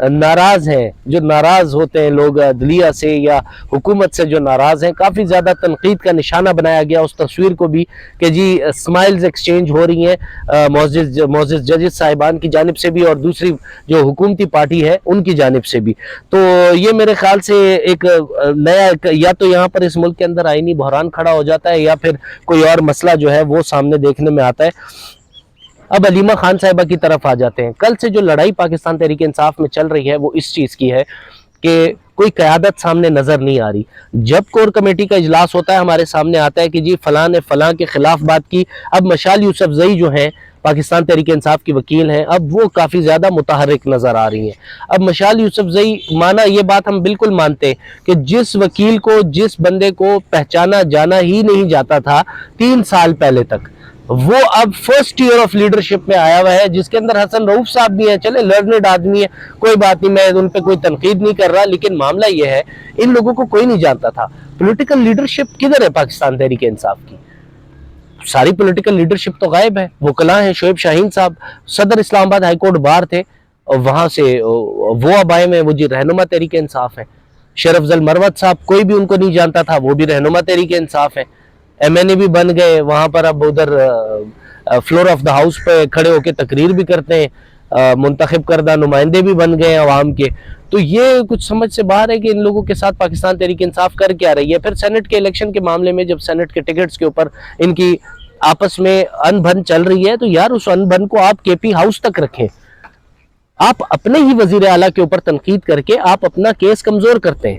ناراض ہیں, جو ناراض ہوتے ہیں لوگ عدلیہ سے یا حکومت سے جو ناراض ہیں, کافی زیادہ تنقید کا نشانہ بنایا گیا اس تصویر کو بھی کہ جی اسمائلز ایکسچینج ہو رہی ہیں معزز ججز صاحبان کی جانب سے بھی اور دوسری جو حکومتی پارٹی ہے ان کی جانب سے بھی. تو یہ میرے خیال سے ایک نیا, یا تو یہاں پر اس ملک کے اندر آئینی بحران کھڑا ہو جاتا ہے یا پھر کوئی اور مسئلہ جو ہے وہ سامنے دیکھنے میں آتا ہے. اب علیمہ خان صاحبہ کی طرف آ جاتے ہیں. کل سے جو لڑائی پاکستان تحریک انصاف میں چل رہی ہے وہ اس چیز کی ہے کہ کوئی قیادت سامنے نظر نہیں آ رہی. جب کور کمیٹی کا اجلاس ہوتا ہے ہمارے سامنے آتا ہے کہ جی فلاں نے فلاں کے خلاف بات کی. اب مشال یوسفزئی جو ہیں پاکستان تحریک انصاف کی وکیل ہیں, اب وہ کافی زیادہ متحرک نظر آ رہی ہیں. اب مشال یوسفزئی مانا, یہ بات ہم بالکل مانتے ہیں کہ جس وکیل کو, جس بندے کو پہچانا جانا ہی نہیں جاتا تھا 3 سال پہلے تک, وہ اب فرسٹ ایئر آف لیڈرشپ میں آیا ہوا ہے, جس کے اندر حسن رؤوف صاحب بھی ہیں. چلے لرنڈ آدمی ہے, کوئی بات نہیں, میں ان پہ کوئی تنقید نہیں کر رہا, لیکن معاملہ یہ ہے ان لوگوں کو کوئی نہیں جانتا تھا. پولیٹیکل لیڈرشپ کدھر ہے پاکستان تحریک انصاف کی؟ ساری پولیٹیکل لیڈرشپ تو غائب ہے. وکلاء ہیں, شعیب شاہین صاحب صدر اسلام آباد ہائی کورٹ بار تھے, اور وہاں سے وہ اب آئے میں, وہ جی رہنما تحریک انصاف ہے. شرف افضل مروت صاحب کوئی بھی ان کو نہیں جانتا تھا, وہ بھی رہنما تحریک انصاف ہے. ایم این اے بھی بن گئے وہاں پر, اب ادھر فلور آف دا ہاؤس پہ کھڑے ہو کے تقریر بھی کرتے ہیں, منتخب کردہ نمائندے بھی بن گئے عوام کے. تو یہ کچھ سمجھ سے باہر ہے کہ ان لوگوں کے ساتھ پاکستان تحریک انصاف کر کیا رہی ہے. پھر سینٹ کے الیکشن کے معاملے میں جب سینٹ کے ٹکٹس کے اوپر ان کی آپس میں ان بھن چل رہی ہے, تو یار اس ان بھن کو آپ کے پی ہاؤس تک رکھیں. آپ اپنے ہی وزیر اعلیٰ کے اوپر تنقید کر کے آپ اپنا کیس کمزور کرتے ہیں.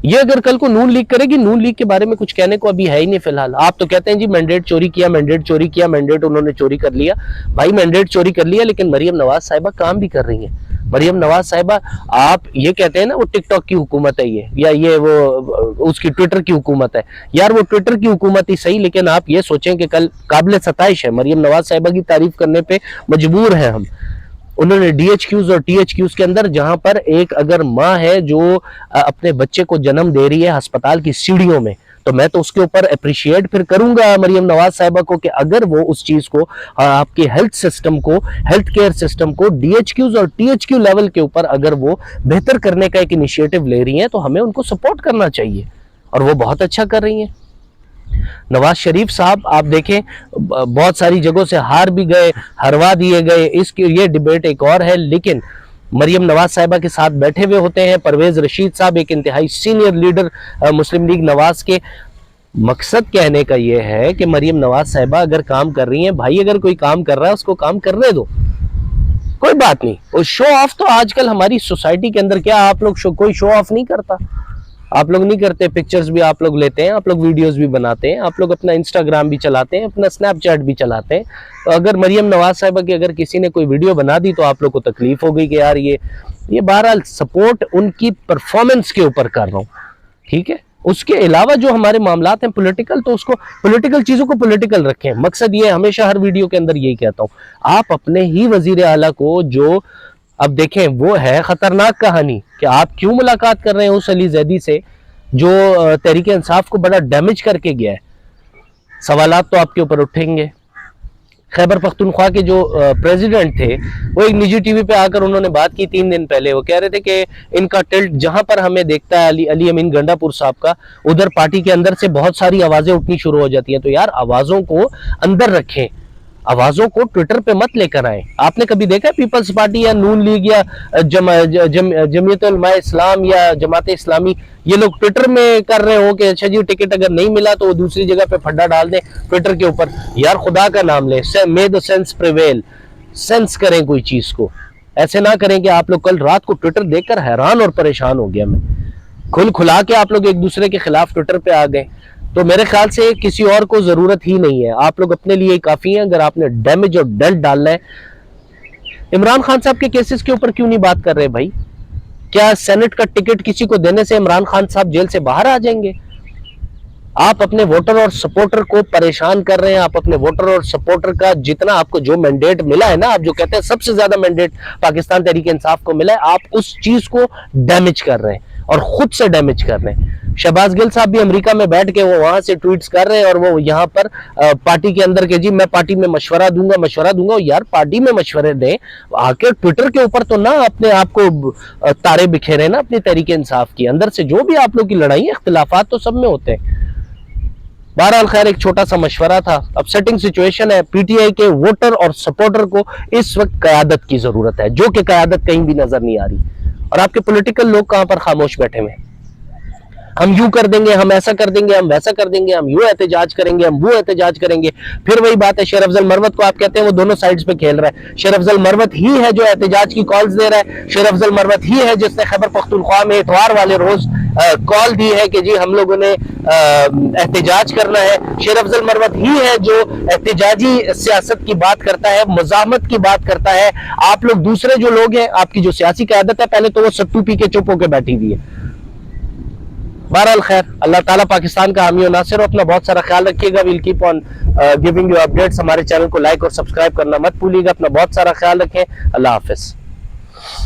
یہ اگر کل کو نون لیگ کرے گی, نون لیگ کے بارے میں کچھ کہنے کو ابھی ہے ہی نہیں فی الحال. آپ تو کہتے ہیں جی مینڈیٹ چوری کیا, مینڈیٹ چوری کیا, مینڈیٹ انہوں نے چوری کر لیا. بھائی مینڈیٹ چوری کر لیا, لیکن مریم نواز صاحبہ کام بھی کر رہی ہیں. مریم نواز صاحبہ, آپ یہ کہتے ہیں نا وہ ٹک ٹاک کی حکومت ہے یہ, یا یہ وہ اس کی ٹویٹر کی حکومت ہے. یار وہ ٹویٹر کی حکومت ہی صحیح, لیکن آپ یہ سوچیں کہ کل قابل ستائش ہے, مریم نواز صاحبہ کی تعریف کرنے پہ مجبور ہیں ہم. انہوں نے ڈی ایچ کیوز اور ٹی ایچ کیوز کے اندر, جہاں پر ایک اگر ماں ہے جو اپنے بچے کو جنم دے رہی ہے ہسپتال کی سیڑھیوں میں, تو میں تو اس کے اوپر اپریشیٹ پھر کروں گا مریم نواز صاحبہ کو کہ اگر وہ اس چیز کو, آپ کے ہیلتھ سسٹم کو, ہیلتھ کیئر سسٹم کو ڈی ایچ کیوز اور ٹی ایچ کیو لیول کے اوپر اگر وہ بہتر کرنے کا ایک انیشیٹو لے رہی ہیں, تو ہمیں ان کو سپورٹ کرنا چاہیے, اور وہ بہت اچھا کر رہی ہیں. نواز شریف صاحب آپ دیکھیں بہت ساری جگہوں سے ہار بھی گئے, ہروا دیے گئے, اس کی یہ ڈیبیٹ ایک اور ہے, لیکن مریم نواز صاحبہ کے ساتھ بیٹھے ہوئے ہوتے ہیں. پرویز رشید صاحب ایک انتہائی سینئر لیڈر مسلم لیگ نواز کے. مقصد کہنے کا یہ ہے کہ مریم نواز صاحبہ اگر کام کر رہی ہیں, بھائی اگر کوئی کام کر رہا ہے اس کو کام کرنے دو, کوئی بات نہیں. اور شو آف تو آج کل ہماری سوسائٹی کے اندر کیا, آپ لوگ کوئی شو آف نہیں کرتا, آپ لوگ نہیں کرتے. پکچرز بھی آپ لوگ لیتے ہیں, آپ لوگ ویڈیوز بھی بناتے ہیں, آپ لوگ اپنا انسٹاگرام بھی چلاتے ہیں, اپنا سنیپ چیٹ بھی چلاتے ہیں. تو اگر مریم نواز صاحبہ کی اگر کسی نے کوئی ویڈیو بنا دی تو آپ لوگ کو تکلیف ہو گئی کہ یار یہ بہرحال سپورٹ ان کی پرفارمنس کے اوپر کر رہا ہوں, ٹھیک ہے. اس کے علاوہ جو ہمارے معاملات ہیں پولیٹیکل, تو اس کو پولیٹیکل چیزوں کو پولیٹیکل رکھیں. مقصد یہ ہمیشہ ہر ویڈیو کے اندر یہی کہتا ہوں, آپ اپنے ہی وزیر اعلیٰ کو, جو اب دیکھیں وہ ہے خطرناک کہانی کہ آپ کیوں ملاقات کر رہے ہیں اس علی زیدی سے جو تحریک انصاف کو بڑا ڈیمیج کر کے گیا ہے. سوالات تو آپ کے اوپر اٹھیں گے. خیبر پختونخوا کے جو پریزیڈنٹ تھے, وہ ایک نجی ٹی وی پہ آ کر انہوں نے بات کی 3 دن پہلے. وہ کہہ رہے تھے کہ ان کا ٹلٹ جہاں پر ہمیں دیکھتا ہے علی امین گنڈا پور صاحب کا, ادھر پارٹی کے اندر سے بہت ساری آوازیں اٹھنی شروع ہو جاتی ہیں. تو یار آوازوں کو اندر رکھیں, آوازوں کو ٹویٹر پہ مت لے کر آئیں. آپ نے کبھی دیکھا ہے پیپلز پارٹی یا نون لیگ یا جمعیت علماء اسلام یا جماعت اسلامی یہ لوگ ٹویٹر میں کر رہے ہو کہ اچھا جی ٹکٹ اگر نہیں ملا تو وہ دوسری جگہ پہ پھڈا ڈال دیں ٹویٹر کے اوپر؟ یار خدا کا نام لیں, may the sense prevail, sense کریں کوئی چیز کو. ایسے نہ کریں کہ آپ لوگ کل رات کو ٹویٹر دیکھ کر حیران اور پریشان ہو گیا میں, کھلا کے آپ لوگ ایک دوسرے کے خلاف ٹویٹر پہ آ گئے. تو میرے خیال سے کسی اور کو ضرورت ہی نہیں ہے, آپ لوگ اپنے لیے کافی ہیں. اگر آپ نے ڈیمیج اور ڈنٹ ڈالنا ہے, عمران خان صاحب کے کیسز کے اوپر کیوں نہیں بات کر رہے بھائی؟ کیا سینٹ کا ٹکٹ کسی کو دینے سے عمران خان صاحب جیل سے باہر آ جائیں گے؟ آپ اپنے ووٹر اور سپورٹر کو پریشان کر رہے ہیں. آپ اپنے ووٹر اور سپورٹر کا جتنا آپ کو جو مینڈیٹ ملا ہے نا, آپ جو کہتے ہیں سب سے زیادہ مینڈیٹ پاکستان تحریک انصاف کو ملا ہے, آپ اس چیز کو ڈیمیج کر رہے ہیں. اور خود سے ڈیمیج کر رہے ہیں. شہباز گل صاحب بھی امریکہ میں بیٹھ کے وہ وہاں سے ٹویٹس کر رہے ہیں اور وہ یہاں پر پارٹی کے اندر کہ جی میں پارٹی میں مشورہ دوں گا. یار پارٹی میں مشورے دیں, آ کے ٹویٹر کے اوپر تو نہ اپنے آپ کو تارے بکھیرے نا اپنی تحریک انصاف کی. اندر سے جو بھی آپ لوگ کی لڑائی اختلافات تو سب میں ہوتے ہیں. بہرحال خیر ایک چھوٹا سا مشورہ تھا. اب سیٹنگ سچویشن ہے, پی ٹی آئی کے ووٹر اور سپورٹر کو اس وقت قیادت کی ضرورت ہے, جو کہ قیادت کہیں بھی نظر نہیں آ رہی, اور آپ کے پولیٹیکل لوگ کہاں پر خاموش بیٹھے ہوئے. ہم یوں کر دیں گے, ہم ایسا کر دیں گے, ہم ویسا کر دیں گے, ہم یوں احتجاج کریں گے, ہم وہ احتجاج کریں گے. پھر وہی بات ہے, شیر افضل مروت کو آپ کہتے ہیں وہ دونوں سائیڈز پہ کھیل رہا ہے. شیر افضل مروت ہی ہے جو احتجاج کی کالز دے رہا ہے. شیر افضل مروت ہی ہے جس نے خیبر پختونخوا میں اتوار والے روز کال دی ہے کہ جی ہم لوگوں نے احتجاج کرنا ہے. شیر افضل مروت ہی ہے جو احتجاجی سیاست کی بات کرتا ہے, مزاحمت کی بات کرتا ہے. آپ لوگ دوسرے جو لوگ ہیں, آپ کی جو سیاسی قیادت ہے, پہلے تو وہ ستو پی کے چپ ہو کے بیٹھی ہوئی ہے. بہرحال خیر, اللہ تعالیٰ پاکستان کا حامی و ناصر ہو. اپنا بہت سارا خیال رکھیے گا. Well keep on giving you updates. ہمارے چینل کو لائک اور سبسکرائب کرنا مت بھولیے گا. اپنا بہت سارا خیال رکھیں. اللہ حافظ.